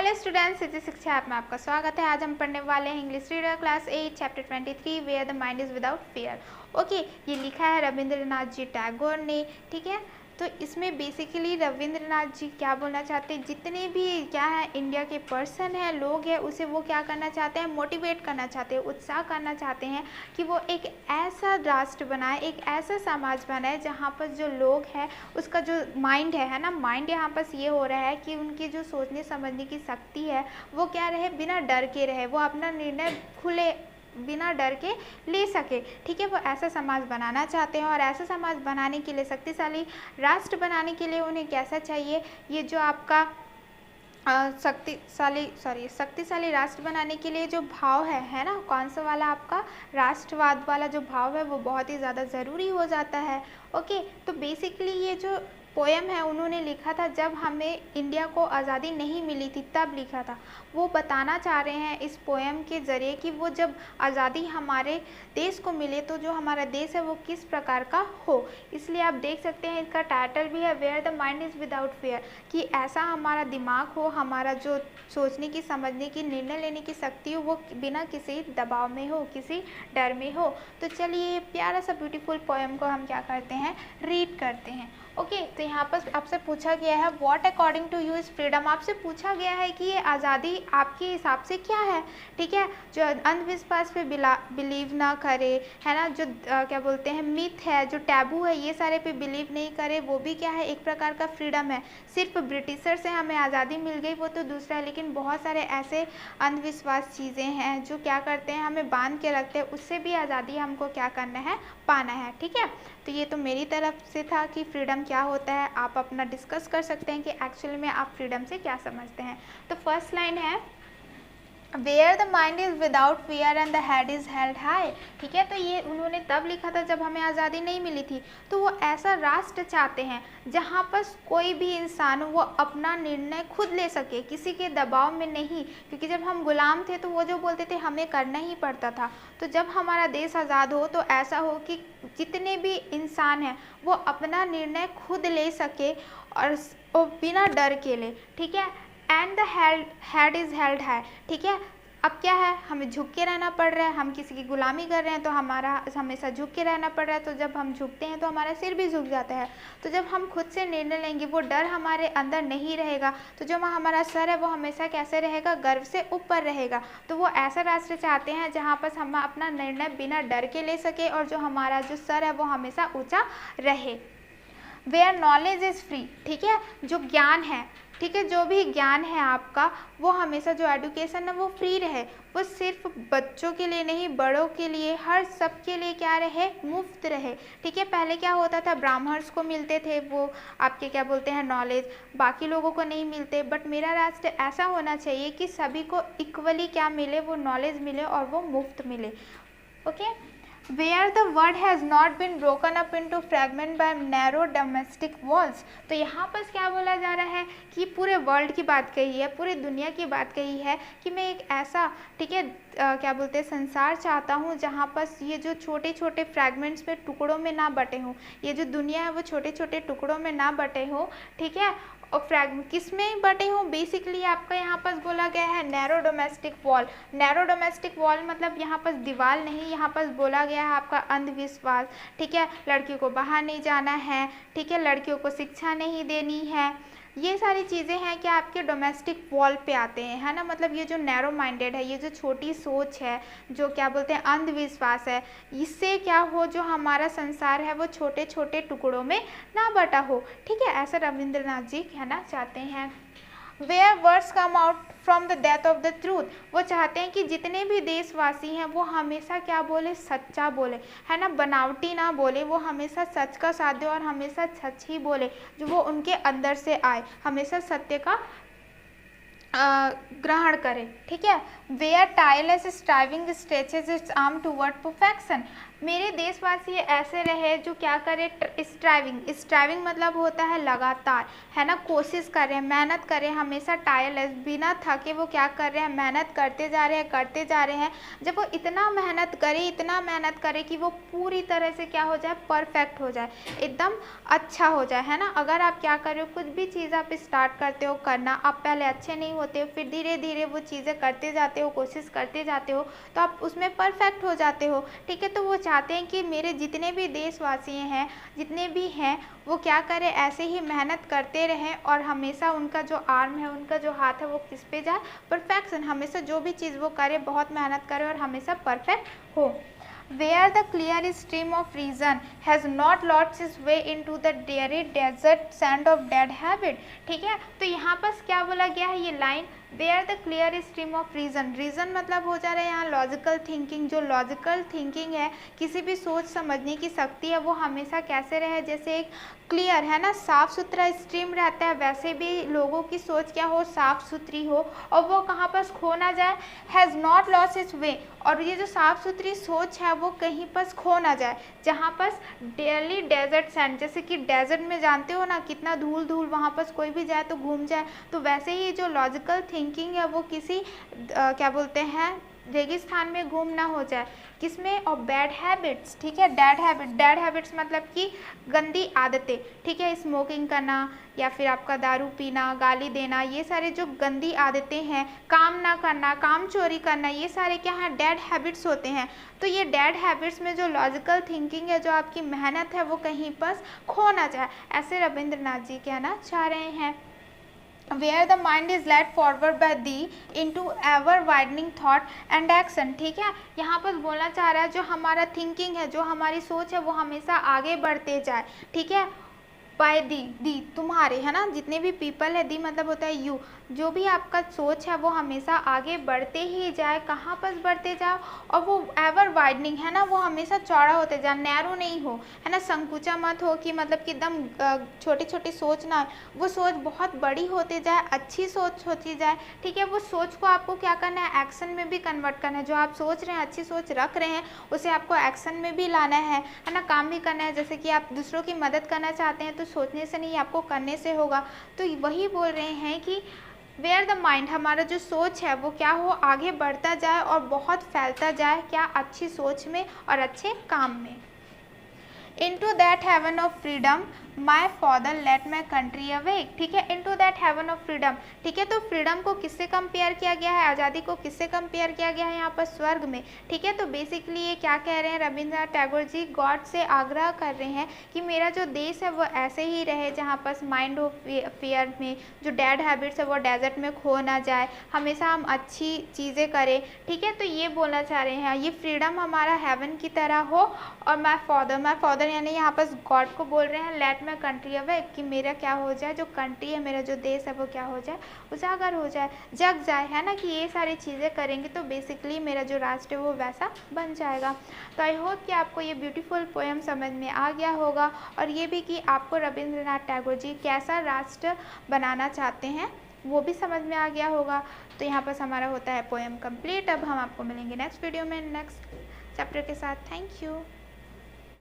Hello students, सिद्धि शिक्षा app में आपका स्वागत है। आज हम पढ़ने वाले हैं English reader class 8 chapter 23 where the mind is without fear. Okay, ये लिखा है रविंद्रनाथ जी टैगोर ने। ठीक है, तो इसमें बेसिकली रविंद्रनाथ जी क्या बोलना चाहते हैं, जितने भी क्या है इंडिया के पर्सन हैं, लोग हैं, उसे वो क्या करना चाहते हैं, मोटिवेट करना चाहते हैं, उत्साह करना चाहते हैं कि वो एक ऐसा राष्ट्र बनाए, एक ऐसा समाज बनाए जहाँ पर जो लोग हैं उसका जो माइंड है ना, माइंड यहाँ पर ये हो रहा है कि उनकी जो सोचने समझने की शक्ति है वो क्या रहे, बिना डर के रहे, वो अपना निर्णय खुले बिना डर के ले सके। ठीक है, वो ऐसा समाज बनाना चाहते हैं और ऐसा समाज बनाने के लिए, शक्तिशाली राष्ट्र बनाने के लिए उन्हें कैसा चाहिए, ये जो आपका शक्तिशाली राष्ट्र बनाने के लिए जो भाव है ना, कौन सा वाला, आपका राष्ट्रवाद वाला जो भाव है वो बहुत ही ज़्यादा ज़रूरी हो जाता है। ओके, तो बेसिकली ये जो पोएम है उन्होंने लिखा था जब हमें इंडिया को आज़ादी नहीं मिली थी, तब लिखा था। वो बताना चाह रहे हैं इस पोएम के ज़रिए कि वो जब आज़ादी हमारे देश को मिले तो जो हमारा देश है वो किस प्रकार का हो। इसलिए आप देख सकते हैं इसका टाइटल भी है where the mind is without fear, कि ऐसा हमारा दिमाग हो, हमारा जो सोचने की, समझने की, निर्णय लेने की शक्ति हो वो बिना किसी दबाव में हो, किसी डर में हो। तो चलिए प्यारा सा ब्यूटीफुल पोएम को हम क्या करते हैं, रीड करते हैं। ओके, तो यहाँ पर आपसे पूछा गया है what according to you is freedom. आपसे पूछा गया है कि ये आज़ादी आपके हिसाब से क्या है। ठीक है, जो अंधविश्वास पे बिलीव ना करे, है ना, जो क्या बोलते हैं मिथ है, जो टैबू है, ये सारे पे बिलीव नहीं करे, वो भी क्या है, एक प्रकार का फ्रीडम है। सिर्फ ब्रिटिशर से हमें आज़ादी मिल गई वो तो दूसरा है, लेकिन बहुत सारे ऐसे अंधविश्वास चीज़ें हैं जो क्या करते हैं, हमें बांध के रखते हैं, उससे भी आज़ादी हमको क्या करना है, पाना है। ठीक है, तो ये तो मेरी तरफ से था कि फ्रीडम क्या होता है। आप अपना डिस्कस कर सकते हैं कि एक्चुअली में आप फ्रीडम से क्या समझते हैं। तो फर्स्ट लाइन है where the mind is without fear and the head is held high. ठीक है, तो ये उन्होंने तब लिखा था जब हमें आज़ादी नहीं मिली थी। तो वो ऐसा राष्ट्र चाहते हैं जहाँ पर कोई भी इंसान वो अपना निर्णय खुद ले सके, किसी के दबाव में नहीं, क्योंकि जब हम गुलाम थे तो वो जो बोलते थे हमें करना ही पड़ता था। तो जब हमारा देश आज़ाद हो तो ऐसा हो कि जितने भी इंसान हैं वो अपना निर्णय खुद ले सके और बिना डर के ले। ठीक है, and the head is held high. ठीक है, अब क्या है, हमें झुक के रहना पड़ रहा है, हम किसी की गुलामी कर रहे हैं तो हमारा हमेशा झुक के रहना पड़ रहा है। तो जब हम झुकते हैं तो हमारा सिर भी झुक जाता है। तो जब हम खुद से निर्णय लेंगे, वो डर हमारे अंदर नहीं रहेगा, तो जो हमारा सर है वो हमेशा कैसे रहेगा, गर्व से ऊपर रहेगा। तो वो ऐसा राष्ट्र चाहते हैं जहाँ पर हम अपना निर्णय बिना डर के ले सके और जो हमारा जो सर है वो हमेशा ऊँचा रहे। Where knowledge is free. ठीक है, जो ज्ञान है, ठीक है, जो भी ज्ञान है आपका वो हमेशा, जो एजुकेशन है वो फ्री रहे, वो सिर्फ बच्चों के लिए नहीं, बड़ों के लिए, हर सब के लिए क्या रहे, मुफ्त रहे। ठीक है, पहले क्या होता था, ब्राह्मण्स को मिलते थे वो आपके क्या बोलते हैं नॉलेज, बाकी लोगों को नहीं मिलते। बट मेरा राष्ट्र ऐसा होना चाहिए कि सभी को इक्वली क्या मिले, वो नॉलेज मिले और वो मुफ्त मिले। Okay, Where the world has not been broken up into fragment by narrow domestic walls। तो यहाँ पर क्या बोला जा रहा है कि पूरे वर्ल्ड की बात कही है, पूरे दुनिया की बात कही है कि मैं एक ऐसा, ठीक है, क्या बोलते हैं, संसार चाहता हूँ जहाँ पर ये जो छोटे छोटे फ्रैगमेंट्स में, टुकड़ों में ना बटे हों, ये जो दुनिया है वो छोटे छोटे टुकड़ों में ना बटे हो। ठीक है, और फ्रैगमेंट किस में बटे हों, बेसिकली आपका यहाँ पर बोला गया है narrow domestic wall. Narrow domestic wall मतलब यहाँ पर दीवार नहीं, यहाँ पर बोला गया है आपका अंधविश्वास। ठीक है, लड़कियों को बाहर नहीं जाना है, ठीक है, लड़कियों को शिक्षा नहीं देनी है, ये सारी चीज़ें हैं कि आपके डोमेस्टिक वॉल पे आते हैं, है ना। मतलब ये जो नैरो माइंडेड है, ये जो छोटी सोच है, जो क्या बोलते हैं अंधविश्वास है, इससे क्या हो, जो हमारा संसार है वो छोटे छोटे टुकड़ों में ना बटा हो। ठीक है, ऐसा रविंद्रनाथ जी कहना चाहते हैं। Where words come out from the डेथ ऑफ द ट्रूथ। वो चाहते हैं कि जितने भी देशवासी हैं वो हमेशा क्या बोले, सच्चा बोले, है ना, बनावटी ना बोले, वो हमेशा सच का साथ दे और हमेशा सच ही बोले, जो वो उनके अंदर से आए, हमेशा सत्य का ग्रहण करें। ठीक है, where tireless striving stretches its arm toward perfection. मेरे देशवासी ऐसे रहे जो क्या करे, स्ट्राइविंग मतलब होता है लगातार, है ना, कोशिश कर रहे हैं, मेहनत कर रहे हैं, हमेशा टायरलेस, बिना थके वो क्या कर रहे हैं, मेहनत करते जा रहे हैं। जब वो इतना मेहनत करे कि वो पूरी तरह से क्या हो जाए, परफेक्ट हो जाए, एकदम अच्छा हो जाए, है ना। अगर आप क्या कर रहे हो, कुछ भी चीज़ आप स्टार्ट करते हो करना, आप पहले अच्छे नहीं होते हो, फिर धीरे धीरे वो चीज़ें करते जाते हो, कोशिश करते जाते हो, तो आप उसमें परफेक्ट हो जाते हो, ठीक है। तो वो चाहते हैं कि मेरे जितने भी देशवासी हैं, जितने भी हैं, वो क्या करें, ऐसे ही मेहनत करते रहें और हमेशा उनका जो आर्म है, उनका जो हाथ है, वो किस पे जाए, परफेक्शन, हमेशा जो भी चीज़ वो करे बहुत मेहनत करे और हमेशा परफेक्ट हो। Where the clear stream of reason has not lost its way into the dreary desert sand of dead habit। ठीक है, तो यहाँ पर क्या बोला गया है, ये line, where the clear stream of reason मतलब हो जा रहा है यहाँ लॉजिकल थिंकिंग। जो लॉजिकल थिंकिंग है, किसी भी सोच समझने की शक्ति है, वो हमेशा कैसे रहे, जैसे एक क्लियर, है ना, साफ़ सुथरा स्ट्रीम रहता है, वैसे भी लोगों की सोच क्या हो, साफ़ सुथरी हो और वो कहाँ पर खो ना जाए, हैज़ नॉट लॉस्ट इट्स वे। और ये जो साफ़ सुथरी सोच है वो कहीं पर खो ना जाए, जहाँ पर डेली डेजर्ट सैंड, जैसे कि डेजर्ट में जानते हो ना कितना धूल वहाँ पर कोई भी जाए तो घूम जाए, तो वैसे ही जो लॉजिकल थिंकिंग है वो किसी क्या बोलते हैं, रेगिस्तान में गुम ना हो जाए, किसमें, और बैड हैबिट्स, ठीक है, डेड हैबिट्स मतलब कि गंदी आदतें, ठीक है, स्मोकिंग करना या फिर आपका दारू पीना, गाली देना, ये सारे जो गंदी आदतें हैं, काम ना करना, काम चोरी करना, ये सारे क्या हैं, डेड हैबिट्स होते हैं। तो ये डेड हैबिट्स में जो लॉजिकल थिंकिंग है, जो आपकी मेहनत है, वो कहीं पर खो ना जाए, ऐसे रविंद्रनाथ जी कहना चाह रहे हैं। Where the mind is led forward by thee into ever widening thought and action। ठीक है, यहाँ पर बोलना चाह रहा है जो हमारा थिंकिंग है, जो हमारी सोच है, वो हमेशा आगे बढ़ते जाए, ठीक है, बाय दी तुम्हारे, है ना, जितने भी पीपल है, दी मतलब होता है यू, जो भी आपका सोच है वो हमेशा आगे बढ़ते ही जाए, कहाँ पर बढ़ते जाओ, और वो एवर वाइडनिंग, है ना, वो हमेशा चौड़ा होते जाए, नैरो नहीं हो, है ना, संकुचा मत हो कि मतलब कि एकदम छोटी छोटी सोच ना, वो सोच बहुत बड़ी होते जाए, अच्छी सोच होती जाए, ठीक है। वो सोच को आपको क्या करना है, एक्शन में भी कन्वर्ट करना है, जो आप सोच रहे हैं, अच्छी सोच रख रहे हैं, उसे आपको एक्शन में भी लाना है ना, काम भी करना है। जैसे कि आप दूसरों की मदद करना चाहते हैं तो सोचने से नहीं, आपको करने से होगा। तो वही बोल रहे हैं कि वेयर द माइंड, हमारा जो सोच है वो क्या हो, आगे बढ़ता जाए और बहुत फैलता जाए, क्या, अच्छी सोच में और अच्छे काम में। Into that heaven of freedom my father let my country awake। ठीक है, into that heaven of freedom, ठीक है, तो फ्रीडम को किससे कंपेयर किया गया है, आज़ादी को किससे कंपेयर किया गया है, यहाँ पर स्वर्ग में, ठीक है। तो बेसिकली ये क्या कह रहे हैं, रविंद्रनाथ टैगोर जी गॉड से आग्रह कर रहे हैं कि मेरा जो देश है वो ऐसे ही रहे, जहाँ पर माइंड ऑफ फियर में जो डेड हैबिट्स है वो डेजर्ट में खो ना जाए, हमेशा हम अच्छी चीज़ें करें, ठीक है। तो ये बोलना चाह रहे हैं, ये फ्रीडम हमारा हेवन की तरह हो। और माय फादर यानी यहाँ पर गॉड को बोल रहे हैं, लेट माई कंट्री अवे, कि मेरा क्या हो जाए, जो कंट्री है, मेरा जो देश है वो क्या हो जाए, उजागर हो जाए, जग जाए, है ना, कि ये सारी चीज़ें करेंगे तो बेसिकली मेरा जो राष्ट्र है वो वैसा बन जाएगा। तो आई होप कि आपको ये ब्यूटीफुल पोएम समझ में आ गया होगा, और ये भी कि आपको रविंद्रनाथ टैगोर जी कैसा राष्ट्र बनाना चाहते हैं वो भी समझ में आ गया होगा। तो यहाँ पर हमारा होता है पोएम कंप्लीट। अब हम आपको मिलेंगे नेक्स्ट वीडियो में नेक्स्ट चैप्टर के साथ। Thank you.